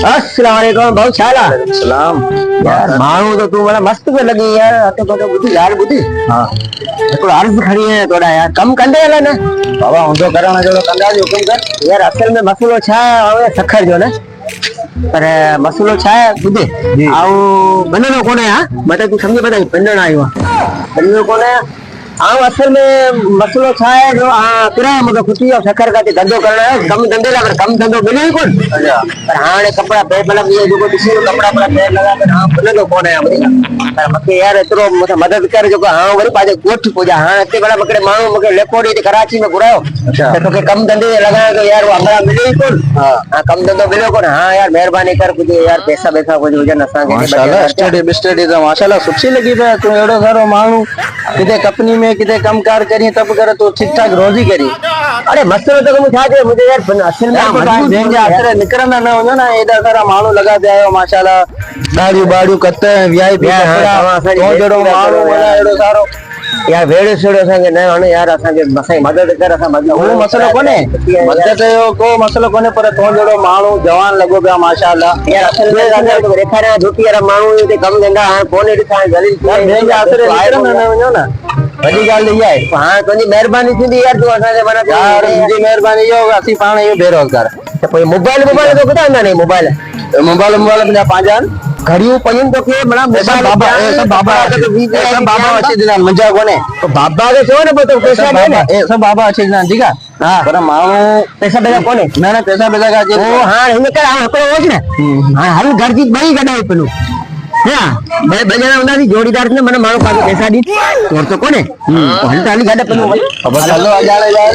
अस्सलाम वालेकुम भाऊ छाला सलाम यार माण्हू तो तू मला मस्त पे लगी यार तो बुधी यार बुधी हाँ तो अर्ज खड़ी है थोड़ा यार कम कंदे हला ना बाबा हुंदो करण जो कंदा जो हुकुम कर यार असल में मसलो छा है सखर जो ना पर मसलो छा है बुधे जी। आउ बननो कोने हां मते तू समझ बता बनण आयो बननो कोने आउ असल में मसलो छा है जो किराया मुझे खुशी और सखर का धंधो करना है कम धंधे ला कम धंधो मिले ही कोन अच्छा पर हाणे कपड़ा पे मतलब ये जो दिसी कपड़ा पर पैर लगा के हां बननो कोने पर मके यार एतरो मुझे मदद कर जो हां वरी पाजे गोठ पूजा हां एते बड़ा मकड़े मानो मके लेकोडी कराची में घुरायो अच्छा। तो के कम धंधे लगा तो यार वो हमरा मिले ही कोन हाँ कम धंधो मिले कोन हां यार मेहरबानी कर कुछ यार पैसा पैसा कुछ वजन असा के माशाल्लाह स्टडी बिस्टडी तो माशाल्लाह सुठी लगी पे तू एड़ो सारो मानू किते कंपनी में किते काम कार करी तब करे तो ठीक ठाक रोजी करी अरे मसलो तो मुझे छा मुझे यार असल में टाइम देंगे आखिर निकरना ना हो ना एडा सारा मानू लगा दे आयो माशाल्लाह दाढ़ी बाड़ू कते वीआईपी तो जड़ो मानू वाला एड़ो सारो यार वेड़े सेड़े संगे न हने यार असा के मसाई मदद कर असा मतलब वो मसलो कोने मदद यो को मसलो कोने पर तो जड़ो मानू जवान लगो पे माशाल्लाह यार असल में अगर तो रेखा रे धोती यार मानू ते कम देंदा हां कोने दिखा जल्दी देंगे आखिर निकरना ना हो ना बड़ी गाल दी है हां तुजी मेहरबानी थी यार तू असा के मना यार मुझे मेहरबानी यो असी पाण यो बेरोजगार तो कोई मोबाइल तो कदा नहीं मोबाइल मोबाइल अपना पांजान घड़ियों पयन तो के बड़ा सब बाबा अच्छे दिन मजा कोने तो बाबा के छो ने तो पैसा दे ने सब बाबा अच्छे दिन ठीक है हां पर मानो पैसा बेजा कोने ना पैसा बेजा का जे ओ हां हिन कर हां हकड़ो होज ने हां हल घर जी बई गडाई पेलू हां मैं बजना उना दी जोड़ीदार ने મને મારો પાસે પૈસા દી તો કોને હલ તાલી ગાડે પેલું अब चलो आ जाने यार